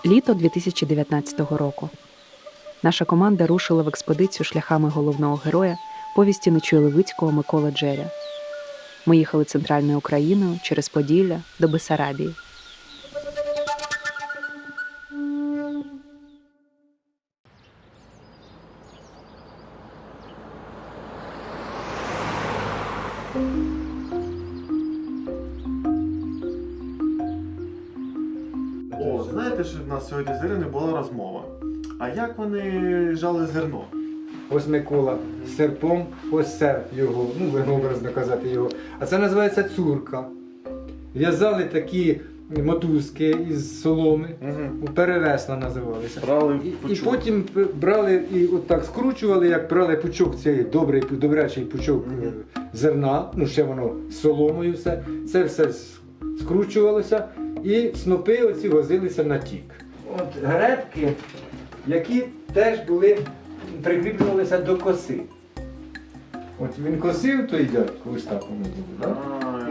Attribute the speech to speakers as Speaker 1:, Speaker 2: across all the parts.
Speaker 1: Літо 2019 року. Наша команда рушила в експедицію шляхами головного героя повісті Нечуй-Левицького Миколи Джеря. Ми їхали центральною Україною через Поділля до Бессарабії.
Speaker 2: О, знаєте, що в нас сьогодні з Іриною була розмова. А як вони жали зерно?
Speaker 3: Ось Микола з серпом, ось серп його, ну образно казати його. А це називається цурка. В'язали такі мотузки із соломи, перевесла називалися.
Speaker 2: Брали
Speaker 3: І
Speaker 2: пучок.
Speaker 3: потім брали і отак скручували, як брали пучок, цей добрячий пучок зерна, ну ще воно з соломою все. Це все скручувалося і снопи оці возилися на тік. От гребки, які теж були, прикріплювалися до коси. От він косив той дядько, ось так воно було, так?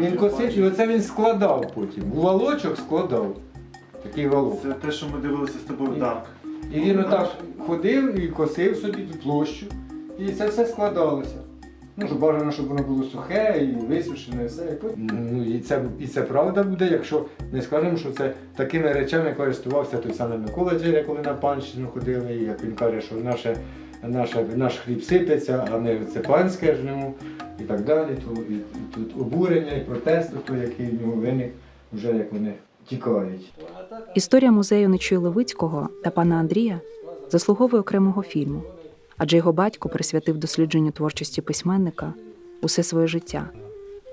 Speaker 3: Він косив і оце він складав потім. У волочок складав. Такий волок.
Speaker 2: Це те, що ми дивилися з тобою, так.
Speaker 3: І він отак ходив і косив собі ту площу. І це все складалося. Ну, щоб бажано, щоб воно було сухе і висушене, і все. Ну, і це правда буде, якщо ми скажемо, що це такими речами користувався той самий Микола Джеря, коли на панщину ходили, і як він каже, що наш хліб сипеться, а не це панське жнемо і так далі. То, і тут обурення і протест, який в нього виник, вже як вони тікають.
Speaker 1: Історія музею Нечуй-Левицького та пана Андрія заслуговує окремого фільму, адже його батько присвятив дослідженню творчості письменника усе своє життя.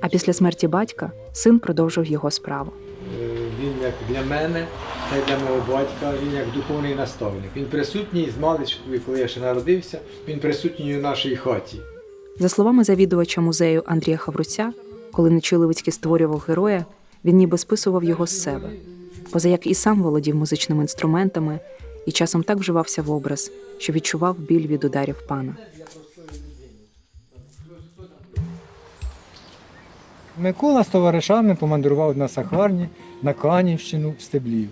Speaker 1: А після смерті батька син продовжив його справу.
Speaker 3: Він як для мене, та й для мого батька, він як духовний наставник. Він присутній з маличку, коли я ще народився, він присутній у нашій хаті.
Speaker 1: За словами завідувача музею Андрія Хавруця, коли Нечуй-Левицький створював героя, він ніби списував його з себе, позаяк і сам володів музичними інструментами і часом так вживався в образ, що відчував біль від ударів пана.
Speaker 3: Микола з товаришами помандрував на Сахарні, на Канівщину, в Стеблів.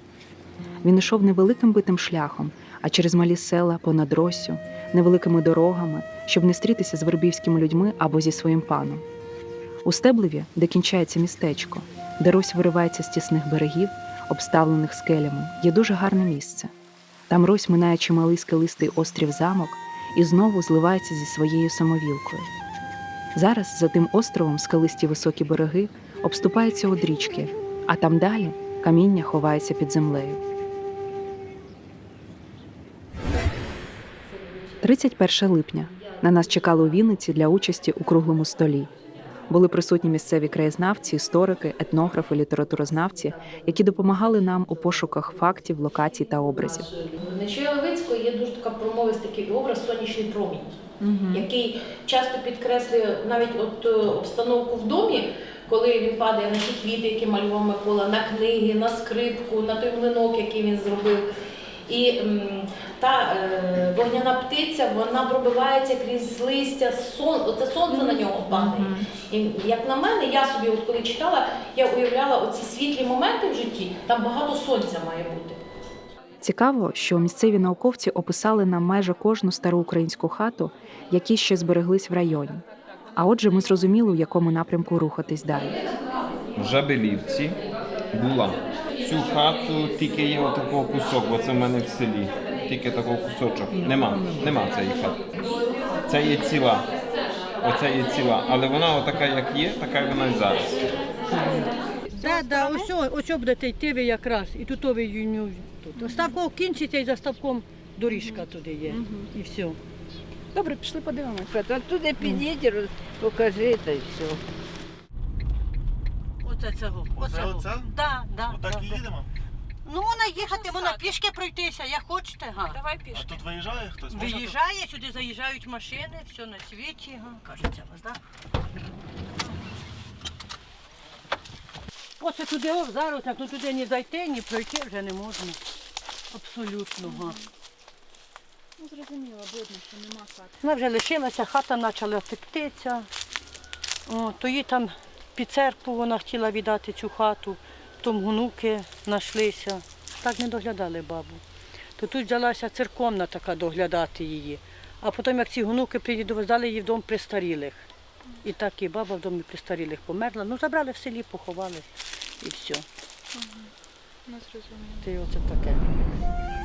Speaker 1: Він йшов невеликим битим шляхом, а через малі села, понад Россю, невеликими дорогами, щоб не стрітися з вербівськими людьми або зі своїм паном. У Стеблеві, де кінчається містечко, де Рось виривається з тісних берегів, обставлених скелями, є дуже гарне місце. Там Рось минає чималий скелистий острів-замок і знову зливається зі своєю самовілкою. Зараз за тим островом скелисті високі береги обступаються од річки, а там далі каміння ховається під землею. 31 липня. На нас чекали у Вінниці для участі у круглому столі. Були присутні місцеві краєзнавці, історики, етнографи, літературознавці, які допомагали нам у пошуках фактів, локацій та образів.
Speaker 4: У Нечуй-Левицького є дуже така промовистий образ «Сонячний промінь», який часто підкреслює навіть обстановку в домі, коли він падає на ті квіти, які малював Микола, на книги, на скрипку, на той млинок, який він зробив. І та вогняна птиця, вона пробивається крізь листя, оце сонце на нього падає. І, як на мене, я собі, коли читала, я уявляла оці світлі моменти в житті, там багато сонця має бути.
Speaker 1: Цікаво, що місцеві науковці описали нам майже кожну стару українську хату, які ще збереглись в районі. А отже, ми зрозуміли, у якому напрямку рухатись далі.
Speaker 5: В Жабелівці була. Цю хату тільки є отакого кусок, бо це в мене в селі. Тільки такого кусочок. Нема цієї хати. Це є ціла. Оце є ціла. Але вона отака, як є, така вона і зараз.
Speaker 6: Так, ось будете йти ви якраз, і тут ви юню. Ставком кінчиться і за ставком доріжка туди є. І все.
Speaker 7: Добре, пішли подивимося. А туди підійдіть, покажи та й все.
Speaker 6: Оце цього.
Speaker 2: Оце?
Speaker 6: Да.
Speaker 2: Отак і їдемо?
Speaker 6: Ну, можна їхати, можна пішки пройтися, як хочете.
Speaker 7: Давай
Speaker 2: А
Speaker 7: пішки.
Speaker 2: тут виїжджає хтось?
Speaker 6: Виїжджає, сюди заїжджають машини, все на світі. Кажеться вас, так? Оце туди, зараз, так, ну туди ні зайти, ні пройти вже не можна. Абсолютно.
Speaker 7: Ну, зрозуміло, видно, що нема хати.
Speaker 6: Вона вже лишилася, хата почала тектися. То їй там під церкву вона хотіла віддати цю хату. потім онуки знайшлися. Так не доглядали бабу. То тут взялася церковна така доглядати її. А потім, як ці онуки приїдуть, здали її в дом престарілих. І так і баба в домі престарілих померла. Ну, забрали в селі, поховали і все. Та й оце таке.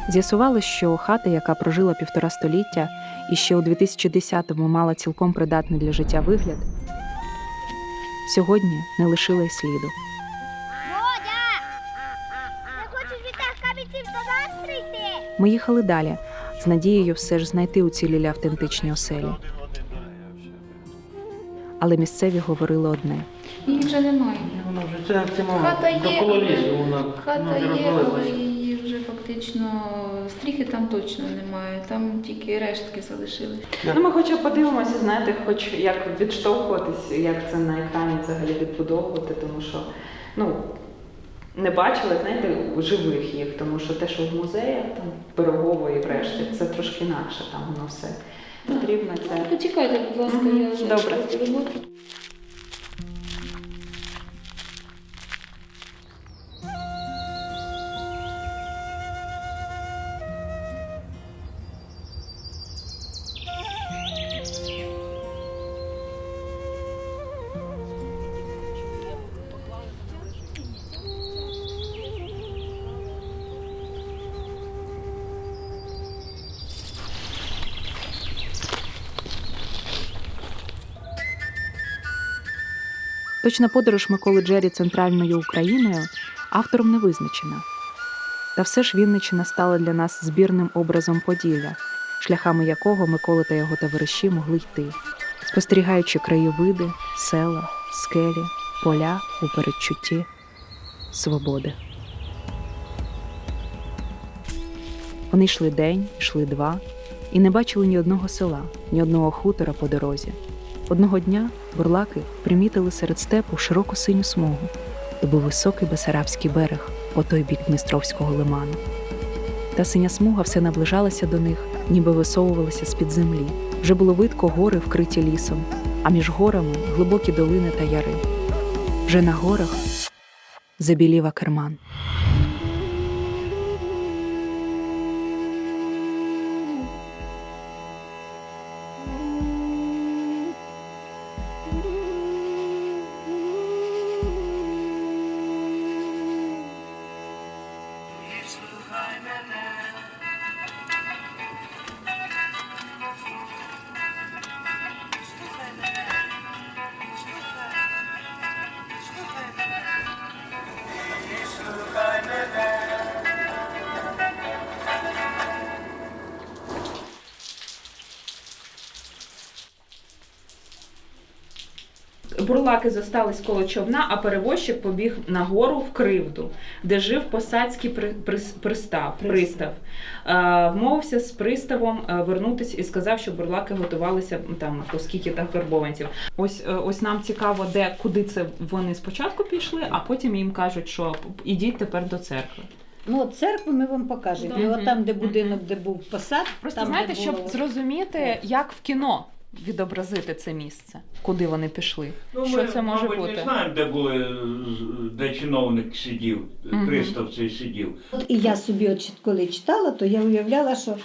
Speaker 1: З'ясувалось, що хата, яка прожила 1,5 століття і ще у 2010-му мала цілком придатний для життя вигляд, сьогодні не лишила й сліду.
Speaker 8: Водя! Не хочеш від тих камінців до нас прийти?
Speaker 1: Ми їхали далі, з надією все ж знайти уцілілі автентичні оселі. Але місцеві говорили одне.
Speaker 9: Її вже немає.
Speaker 3: Воно вже це
Speaker 9: Хата є,
Speaker 3: коло лісу,
Speaker 9: хата є, але її вже фактично стріхи там точно немає, там тільки рештки залишились.
Speaker 1: Ну, ми хоча б подивимося, знаєте, хоч як відштовхуватись, як це на екрані взагалі відбудовувати, тому що, ну, не бачили, знаєте, живих їх, тому що те, що в музеях, там, Пирогово і врешті, це трошки інакше, там воно все потрібно. Це...
Speaker 9: Почекайте, будь ласка, я вже
Speaker 1: Добре.
Speaker 9: роботу.
Speaker 1: Точна подорож Миколи Джері центральною Україною автором не визначена. Та все ж Вінниччина стала для нас збірним образом Поділля, шляхами якого Микола та його товариші могли йти, спостерігаючи краєвиди, села, скелі, поля у передчутті свободи. Вони йшли день, йшли два, і не бачили ні одного села, ні одного хутора по дорозі. Одного дня бурлаки примітили серед степу широку синю смугу. То був високий Бесарабський берег по той бік Дністровського лиману. Та синя смуга все наближалася до них, ніби висовувалася з-під землі. Вже було видко гори, вкриті лісом, а між горами глибокі долини та яри. Вже на горах забілів Акерман.
Speaker 10: Бурлаки зостались коло човна, а перевозчик побіг на гору в Кривду, де жив посадський пристав. Вмовився з приставом вернутися і сказав, що бурлаки готувалися там по скільки там карбованців. Ось нам цікаво, куди це вони спочатку пішли, а потім їм кажуть, що ідіть тепер до церкви.
Speaker 11: Ну, от церкву ми вам покажемо. І от там, де будинок, де був посад.
Speaker 10: Просто
Speaker 11: там,
Speaker 10: знаєте,
Speaker 11: де
Speaker 10: щоб
Speaker 11: було...
Speaker 10: зрозуміти, як в кіно відобразити це місце, куди вони пішли. Що це може
Speaker 12: бути? Ми не знаємо, де чиновник сидів, пристав цей сидів.
Speaker 11: От і я собі, коли читала, то я уявляла, що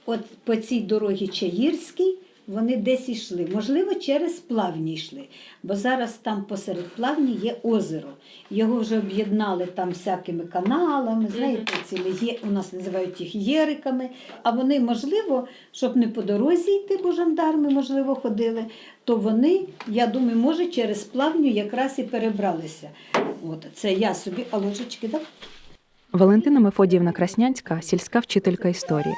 Speaker 11: от по цій дорогі Чаїрській вони десь йшли. Можливо, через Плавні йшли. Бо зараз там посеред Плавні є озеро. Його вже об'єднали там всякими каналами, знаєте, цілі у нас називають їх єриками. А вони, можливо, щоб не по дорозі йти, бо жандарми, можливо, ходили, то вони, я думаю, може через Плавню якраз і перебралися. От, це я собі, а ложечки, так?
Speaker 1: Валентина Мефодіївна Краснянська – сільська вчителька історії.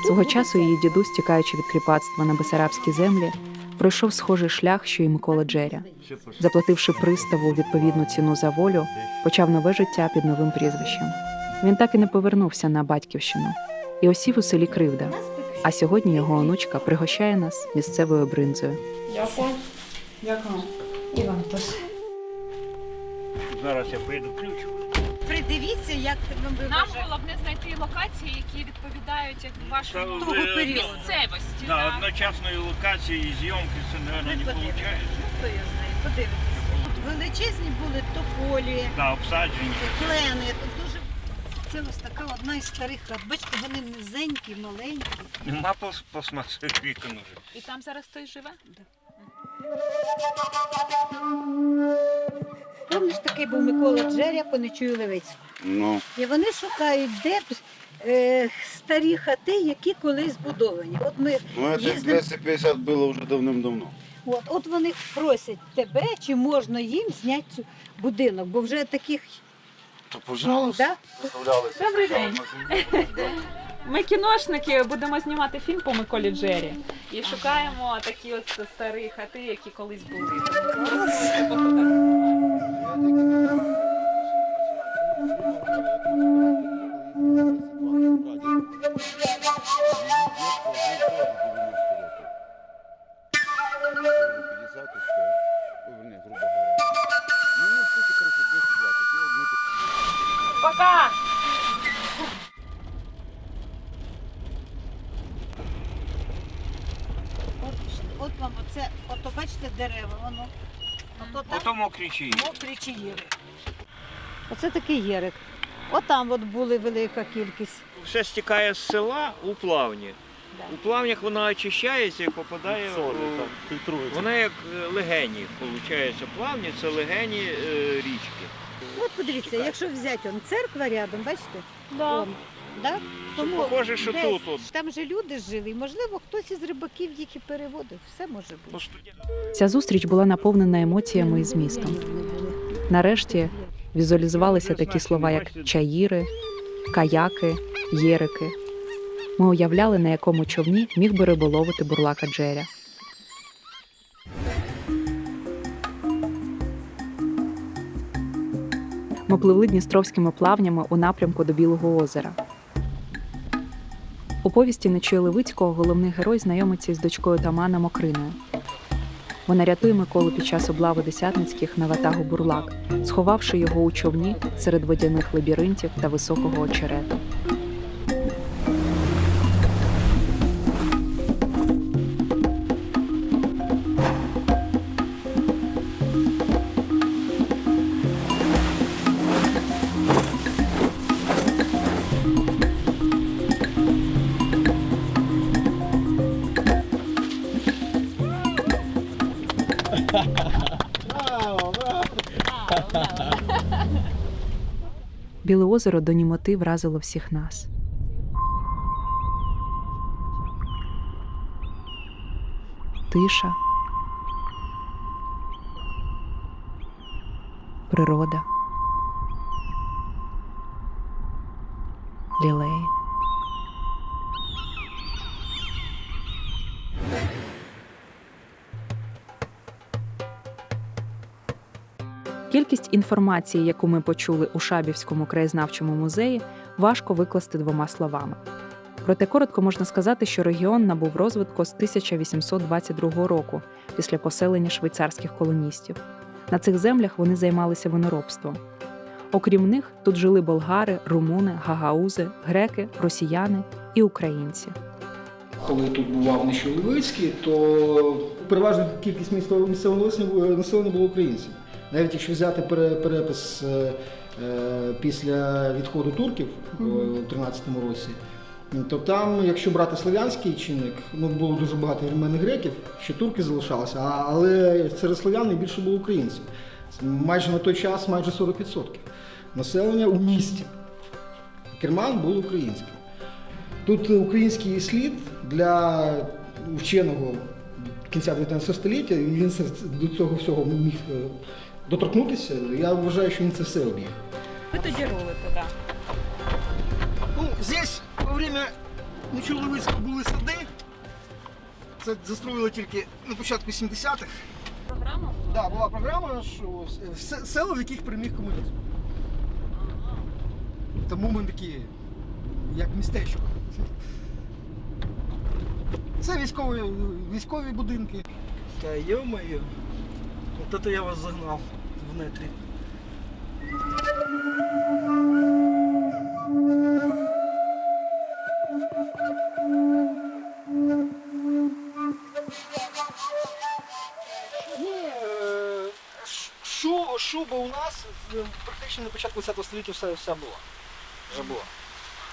Speaker 1: Свого часу її дідусь, тікаючи від кріпацтва на Бесарабські землі, пройшов схожий шлях, що й Микола Джеря. Заплативши приставу відповідну ціну за волю, почав нове життя під новим прізвищем. Він так і не повернувся на батьківщину і осів у селі Кривда. А сьогодні його онучка пригощає нас місцевою бринзою.
Speaker 10: Дякую. Дякую.
Speaker 11: І вам теж.
Speaker 12: Зараз я поїду ключ.
Speaker 11: Придивіться, як
Speaker 10: Нам головне знайти локації, які відповідають вашому місцевості.
Speaker 12: Одночасної локації і зйомки це, мабуть, не виходить.
Speaker 11: Хто я знаю, подивитися. величезні були тополі,
Speaker 12: Да, обсаджені.
Speaker 11: клени. Тут дуже... Це ось така одна із старих хат. Бачите, вони низенькі, маленькі.
Speaker 12: Нема пластмасових вікон уже.
Speaker 10: І там зараз хтось живе?
Speaker 11: Помніш, такий був Микола Джеря по Нечую Левицького.
Speaker 13: Ну,
Speaker 11: І вони шукають, де б старі хати, які колись збудовані. От ми
Speaker 13: ну это
Speaker 11: їздимо,
Speaker 13: 250 было уже давным-давно.
Speaker 11: от вони просять тебе, чи можна їм зняти цю будинок, бо вже таких...
Speaker 13: То пожалуйста.
Speaker 11: Да?
Speaker 10: Добрий день. Ми кіношники, будемо знімати фільм по Миколі Джері. І шукаємо такі от старі хати, які колись були. Пока!
Speaker 11: От вам оце, ото бачите дерева, воно. Ото там
Speaker 12: Ото мокрі чиї.
Speaker 11: мокрі чи єрик. Оце такий єрик. Отам от були велика кількість.
Speaker 12: Все стікає з села у плавні. У плавнях вона очищається і попадає
Speaker 2: Фільтрується.
Speaker 12: Вона як легені, виходить, плавні це легені річки.
Speaker 11: От подивіться, якщо взяти он церква рядом, бачите?
Speaker 10: Да.
Speaker 11: Он, да? Тому
Speaker 12: похоже, що
Speaker 11: десь
Speaker 12: тут от.
Speaker 11: там же люди жили, і, можливо, хтось із рибаків їх і переводив. Все може бути.
Speaker 1: Ця зустріч була наповнена емоціями і змістом. Нарешті візуалізувалися такі слова, як чаїри, каяки, єрики. Ми уявляли, на якому човні міг би риболовити бурлака Джеря. Ми пливли дністровськими плавнями у напрямку до Білого озера. У повісті Нечуя Левицького головний герой знайомиться із дочкою отамана Мокриною. Вона рятує Миколу під час облави десятницьких на ватагу бурлак, сховавши його у човні серед водяних лабіринтів та високого очерету. Біле озеро до німоти вразило всіх нас. Тиша, природа, лілеї. Кількість інформації, яку ми почули у Шабівському краєзнавчому музеї, важко викласти двома словами. Проте коротко можна сказати, що регіон набув розвитку з 1822 року, після поселення швейцарських колоністів. На цих землях вони займалися виноробством. Окрім них, тут жили болгари, румуни, гагаузи, греки, росіяни і українці.
Speaker 14: Коли тут бував Нечуй Левицький, то переважна кількість місцевого населення було українців. Навіть якщо взяти перепис після відходу турків у 13-му році, то там, якщо брати слов'янський чинник, було дуже багато вірменних греків, ще турки залишалися, але серед слов'ян найбільше було українців. Майже на той час майже 40% населення у місті. Керман був українським. Тут український слід для вченого кінця 19 століття, він до цього всього міг доторкнутися. Я вважаю, що він це все об'їв.
Speaker 10: Ви тоді рулите, так.
Speaker 14: Здесь во время Нечуя Левицького були сади. Це застроїли тільки на початку 70-х.
Speaker 10: Програма?
Speaker 14: Так, була програма, що села, в яких переміг комунізм. Тому ми такі, як містечко. Це військові будинки. Та йо-моє, от це я вас загнав в нетрі. Ні, шум нас практично на початку 20 століття все було. Вже було.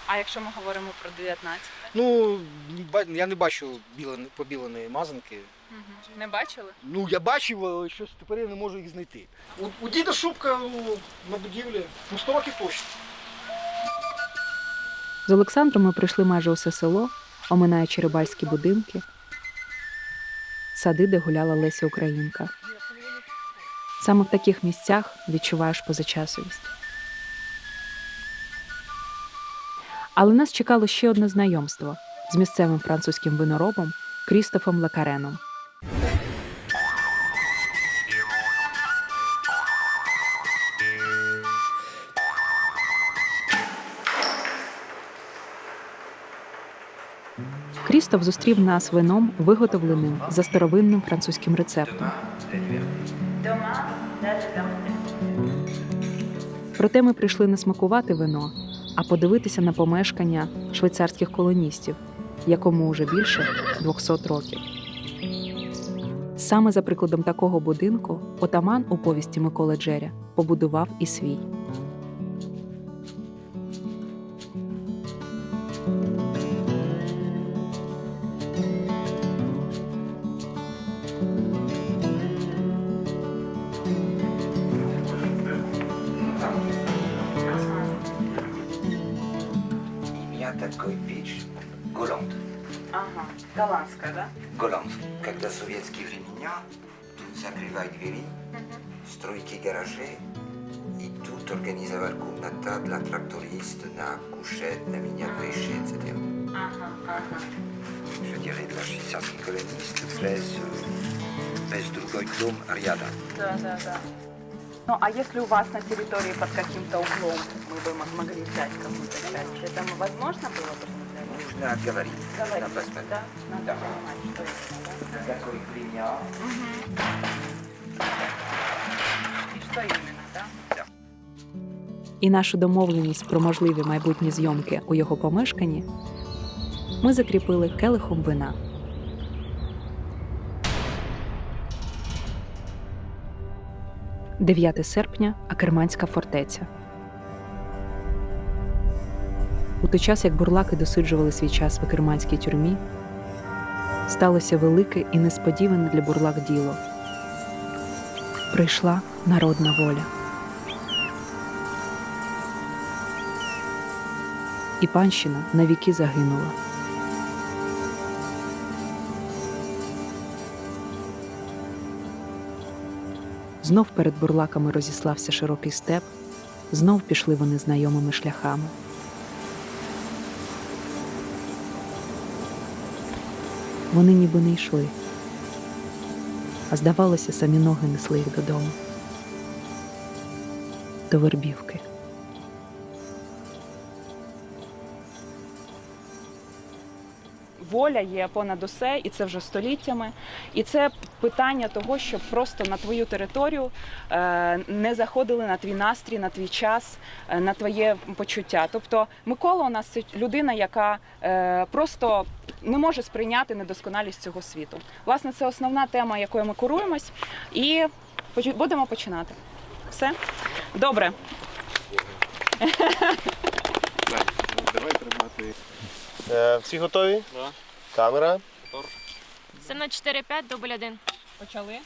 Speaker 10: А якщо ми говоримо про 19?
Speaker 14: Ну, я не бачу побіленої мазанки.
Speaker 10: Не бачили?
Speaker 14: Ну, я бачив, але щось тепер я не можу їх знайти. У діда шубка на будівлі, 100 років точно.
Speaker 1: З Олександром ми пройшли майже усе село, оминаючи рибальські будинки, сади, де гуляла Леся Українка. Саме в таких місцях відчуваєш позачасовість. Але нас чекало ще одне знайомство з місцевим французьким виноробом Крістофом Лекареном. Крістоф зустрів нас вином, виготовленим за старовинним французьким рецептом. Проте ми прийшли не смакувати вино, а подивитися на помешкання швейцарських колоністів, якому вже більше 200 років. Саме за прикладом такого будинку отаман у повісті Миколи Джеря побудував і свій.
Speaker 15: Такой печь Голланд.
Speaker 10: Ага, голландская, да?
Speaker 15: Голланд. Когда в советские времена тут закрывали двери, стройки гаражи, и тут организовали комната для тракториста на кушет, на мини-крыши, etc.
Speaker 10: Ага, ага.
Speaker 15: Je dirais для швейцарских колонистов без другой дом рядом.
Speaker 10: Да. Ну, а если у вас на территории под каким-то углом мы бы могли взять какую-то часть, это возможно было бы?
Speaker 15: Нужно говорить.
Speaker 10: Говорить,
Speaker 15: посмотреть.
Speaker 10: да? Надо понимать, что это, да?
Speaker 15: Такой пример.
Speaker 10: И что именно, да?
Speaker 1: І нашу домовленість про можливі майбутні зйомки у його помешканні ми закріпили келихом вина. – 9 серпня, Акерманська фортеця. У той час, як бурлаки досиджували свій час в акерманській тюрмі, сталося велике і несподіване для бурлак діло. Прийшла народна воля. І панщина навіки загинула. Знов перед бурлаками розіслався широкий степ, знов пішли вони знайомими шляхами. Вони ніби не йшли, а здавалося, самі ноги несли їх додому. До Вербівки.
Speaker 10: Воля є понад усе, і це вже століттями. І це питання того, щоб просто на твою територію не заходили на твій настрій, на твій час, на твоє почуття. Тобто Микола у нас це людина, яка просто не може сприйняти недосконалість цього світу. Власне, це основна тема, якою ми куруємось. І будемо починати. Все? Добре.
Speaker 2: Давай тримати. Всі готові?
Speaker 12: Да.
Speaker 2: Камера.
Speaker 16: Сцена 4-5, дубль 1.
Speaker 10: Почали.